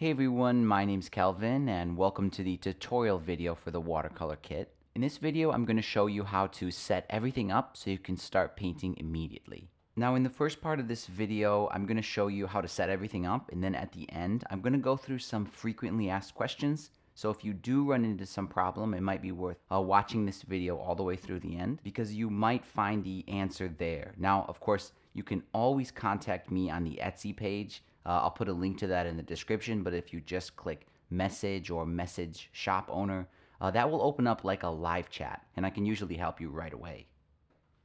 Hey everyone, my name's Kelvin and welcome to the tutorial video for the watercolor kit. In this video, I'm going to show you how to set everything up so you can start painting immediately. Now in the first part of this video, I'm going to show you how to set everything up, and then at the end, I'm going to go through some frequently asked questions. So if you do run into some problem, it might be worth watching this video all the way through the end because you might find the answer there. Now, of course, you can always contact me on the Etsy page. I'll put a link to that in the description, but if you just click message or message shop owner, that will open up like a live chat, and I can usually help you right away.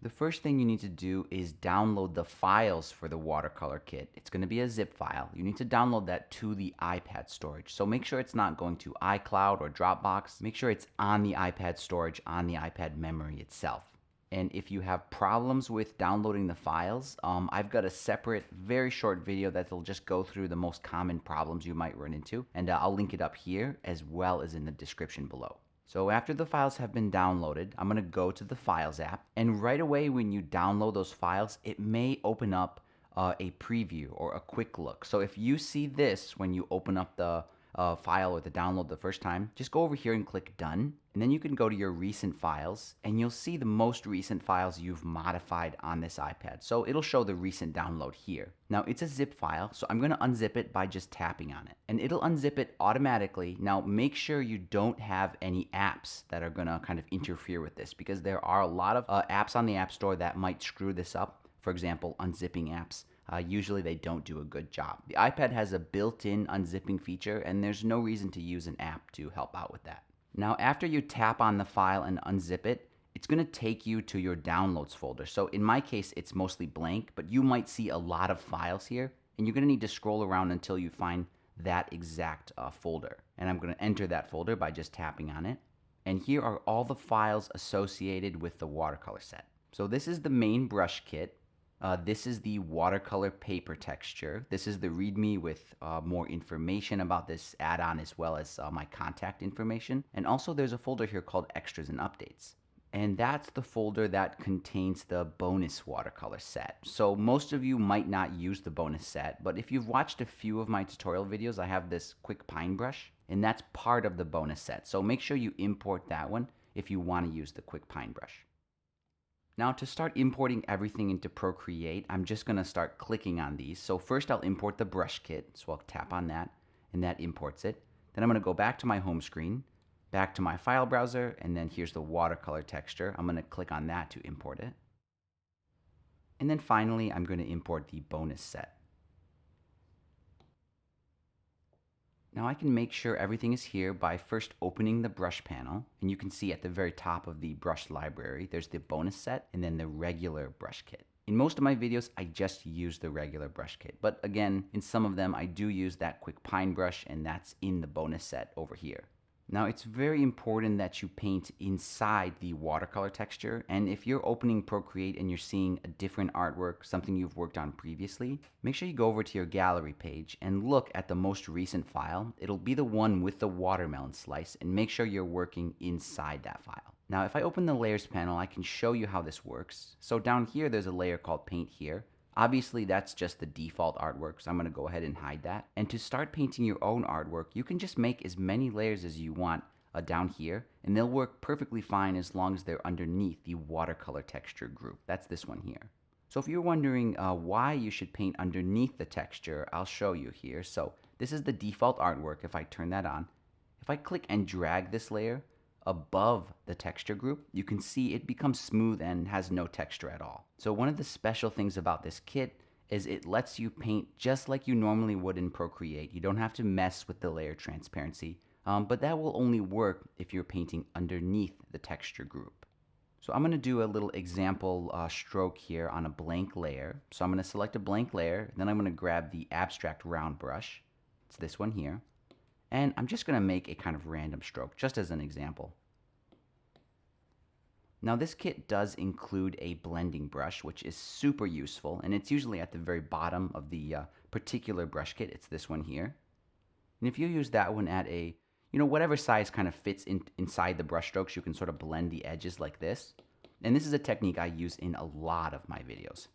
The first thing you need to do is download the files for the watercolor kit. It's going to be a zip file. You need to download that to the iPad storage. So make sure it's not going to iCloud or Dropbox. Make sure it's on the iPad storage, on the iPad memory itself. And if you have problems with downloading the files, I've got a separate, very short video that'll just go through the most common problems you might run into. And I'll link it up here as well as in the description below. So after the files have been downloaded, I'm going to go to the Files app. And right away when you download those files, it may open up a preview or a quick look. So if you see this when you open up the file or the download the first time, just go over here and click Done. And then you can go to your recent files and you'll see the most recent files you've modified on this iPad. So it'll show the recent download here. Now it's a zip file, so I'm going to unzip it by just tapping on it. And it'll unzip it automatically. Now make sure you don't have any apps that are going to kind of interfere with this, because there are a lot of apps on the App Store that might screw this up. For example, unzipping apps. Usually they don't do a good job. The iPad has a built-in unzipping feature, and there's no reason to use an app to help out with that. Now, after you tap on the file and unzip it, it's going to take you to your downloads folder. So in my case, it's mostly blank, but you might see a lot of files here, and you're going to need to scroll around until you find that exact folder. And I'm going to enter that folder by just tapping on it. And here are all the files associated with the watercolor set. So this is the main brush kit. This is the watercolor paper texture. This is the README with more information about this add-on, as well as my contact information. And also there's a folder here called Extras and Updates. And that's the folder that contains the bonus watercolor set. So most of you might not use the bonus set, but if you've watched a few of my tutorial videos, I have this quick pine brush, and that's part of the bonus set. So make sure you import that one if you want to use the quick pine brush. Now to start importing everything into Procreate, I'm just going to start clicking on these. So first I'll import the brush kit. So I'll tap on that and that imports it. Then I'm going to go back to my home screen, back to my file browser, and then here's the watercolor texture. I'm going to click on that to import it. And then finally, I'm going to import the bonus set. Now I can make sure everything is here by first opening the brush panel, and you can see at the very top of the brush library, there's the bonus set and then the regular brush kit. In most of my videos, I just use the regular brush kit, but again, in some of them, I do use that quick pine brush, and that's in the bonus set over here. Now it's very important that you paint inside the watercolor texture, and if you're opening Procreate and you're seeing a different artwork, something you've worked on previously, make sure you go over to your gallery page and look at the most recent file. It'll be the one with the watermelon slice, and make sure you're working inside that file. Now if I open the layers panel, I can show you how this works. So down here there's a layer called paint here. Obviously, that's just the default artwork, so I'm going to go ahead and hide that. And to start painting your own artwork, you can just make as many layers as you want down here, and they'll work perfectly fine as long as they're underneath the watercolor texture group. That's this one here. So if you're wondering why you should paint underneath the texture, I'll show you here. So this is the default artwork. If I turn that on, if I click and drag this layer above the texture group, you can see it becomes smooth and has no texture at all. So one of the special things about this kit is it lets you paint just like you normally would in Procreate. You don't have to mess with the layer transparency, but that will only work if you're painting underneath the texture group. So I'm going to do a little example stroke here on a blank layer. So I'm going to select a blank layer, then I'm going to grab the abstract round brush. It's this one here. And I'm just going to make a kind of random stroke, just as an example. Now this kit does include a blending brush, which is super useful, and it's usually at the very bottom of the particular brush kit. It's this one here. And if you use that one at a, whatever size kind of fits inside the brush strokes, you can sort of blend the edges like this. And this is a technique I use in a lot of my videos.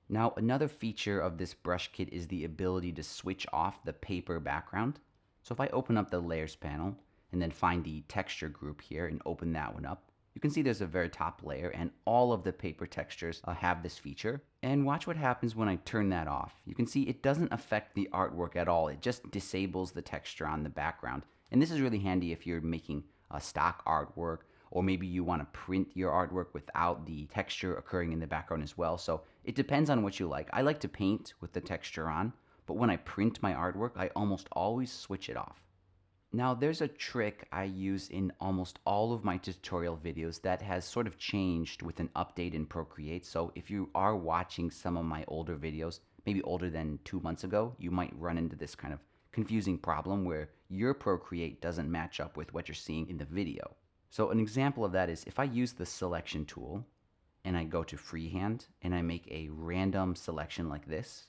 Now, another feature of this brush kit is the ability to switch off the paper background. So if I open up the layers panel and then find the texture group here and open that one up, you can see there's a very top layer and all of the paper textures have this feature. And watch what happens when I turn that off. You can see it doesn't affect the artwork at all. It just disables the texture on the background. And this is really handy if you're making a stock artwork, or maybe you want to print your artwork without the texture occurring in the background as well. So it depends on what you like. I like to paint with the texture on, but when I print my artwork, I almost always switch it off. Now, there's a trick I use in almost all of my tutorial videos that has sort of changed with an update in Procreate. So if you are watching some of my older videos, maybe older than 2 months ago, you might run into this kind of confusing problem where your Procreate doesn't match up with what you're seeing in the video. So an example of that is if I use the selection tool and I go to freehand and I make a random selection like this,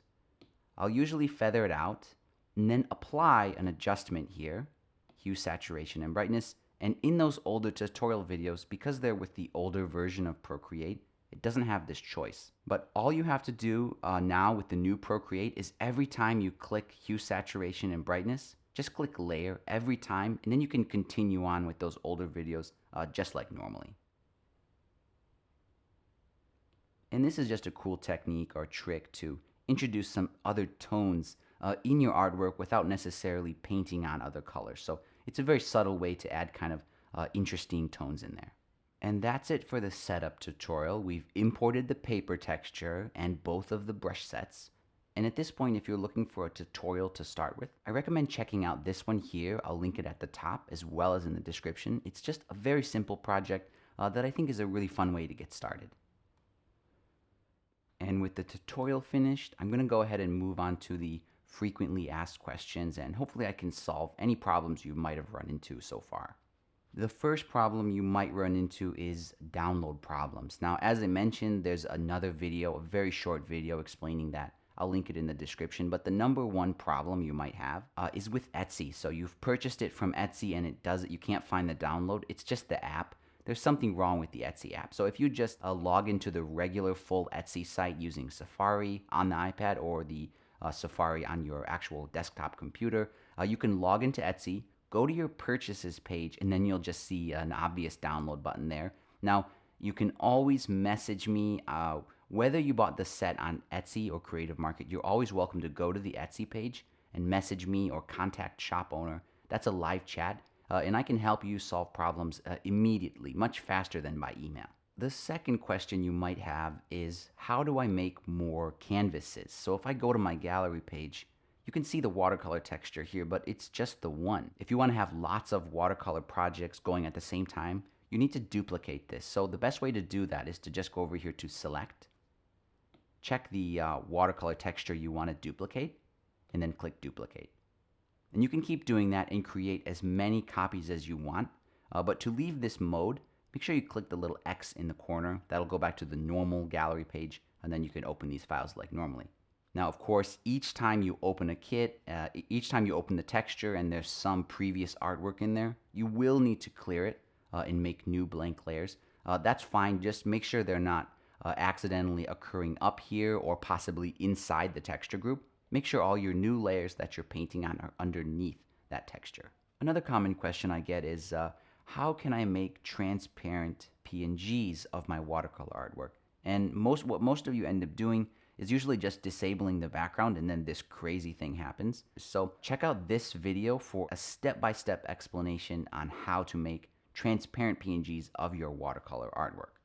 I'll usually feather it out and then apply an adjustment here, hue, saturation, and brightness. And in those older tutorial videos, because they're with the older version of Procreate, it doesn't have this choice. But all you have to do now with the new Procreate is every time you click hue, saturation, and brightness, just click layer every time, and then you can continue on with those older videos just like normally. And this is just a cool technique or trick to introduce some other tones in your artwork without necessarily painting on other colors. So it's a very subtle way to add kind of interesting tones in there. And that's it for the setup tutorial. We've imported the paper texture and both of the brush sets. And at this point, if you're looking for a tutorial to start with, I recommend checking out this one here. I'll link it at the top as well as in the description. It's just a very simple project that I think is a really fun way to get started. And with the tutorial finished, I'm going to go ahead and move on to the frequently asked questions, and hopefully I can solve any problems you might have run into so far. The first problem you might run into is download problems. Now, as I mentioned, there's another video, a very short video explaining that. I'll link it in the description, but the number one problem you might have is with Etsy. So you've purchased it from Etsy and you can't find the download. It's just the app. There's something wrong with the Etsy app. So if you just log into the regular full Etsy site using Safari on the iPad or the Safari on your actual desktop computer, you can log into Etsy, go to your purchases page, and then you'll just see an obvious download button there. Now, you can always message me whether you bought the set on Etsy or Creative Market. You're always welcome to go to the Etsy page and message me or contact shop owner. That's a live chat, and I can help you solve problems immediately, much faster than by email. The second question you might have is, how do I make more canvases? So if I go to my gallery page, you can see the watercolor texture here, but it's just the one. If you want to have lots of watercolor projects going at the same time, you need to duplicate this. So the best way to do that is to just go over here to select, check the watercolor texture you want to duplicate, and then click duplicate. And you can keep doing that and create as many copies as you want. But to leave this mode, make sure you click the little X in the corner. That'll go back to the normal gallery page, and then you can open these files like normally. Now, of course, each time you open a kit, each time you open the texture and there's some previous artwork in there, you will need to clear it and make new blank layers. That's fine. Just make sure they're not accidentally occurring up here or possibly inside the texture group. Make sure all your new layers that you're painting on are underneath that texture. Another common question I get is, how can I make transparent PNGs of my watercolor artwork? And what most of you end up doing is usually just disabling the background, and then this crazy thing happens. So check out this video for a step-by-step explanation on how to make transparent PNGs of your watercolor artwork.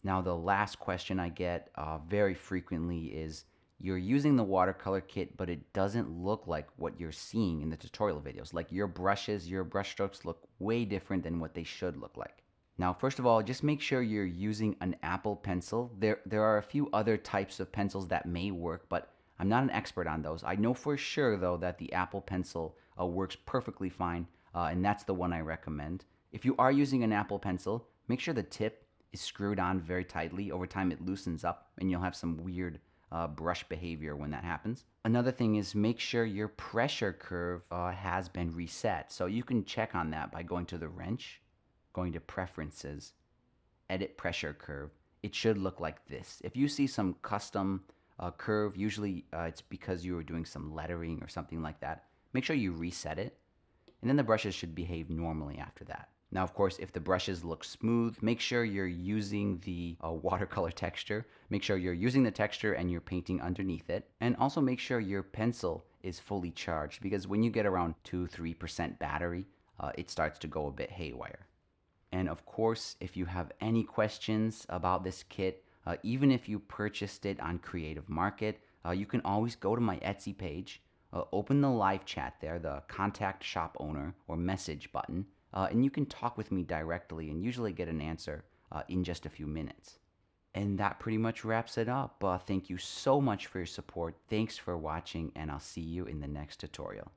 Now, the last question I get very frequently is, you're using the watercolor kit, but it doesn't look like what you're seeing in the tutorial videos. Like your brushes, your brush strokes look way different than what they should look like. Now, first of all, just make sure you're using an Apple pencil. There are a few other types of pencils that may work, but I'm not an expert on those. I know for sure, though, that the Apple pencil works perfectly fine, and that's the one I recommend. If you are using an Apple pencil, make sure the tip is screwed on very tightly. Over time, it loosens up, and you'll have some weird brush behavior when that happens. Another thing is, make sure your pressure curve has been reset. So you can check on that by going to the wrench, going to preferences, edit pressure curve. It should look like this. If you see some custom curve, usually it's because you were doing some lettering or something like that. Make sure you reset it, and then the brushes should behave normally after that. Now, of course, if the brushes look smooth, make sure you're using the watercolor texture. Make sure you're using the texture and you're painting underneath it. And also make sure your pencil is fully charged, because when you get around 2-3% battery, it starts to go a bit haywire. And of course, if you have any questions about this kit, even if you purchased it on Creative Market, you can always go to my Etsy page, open the live chat there, the contact shop owner or message button, and you can talk with me directly and usually get an answer in just a few minutes. And that pretty much wraps it up. Thank you so much for your support. Thanks for watching, and I'll see you in the next tutorial.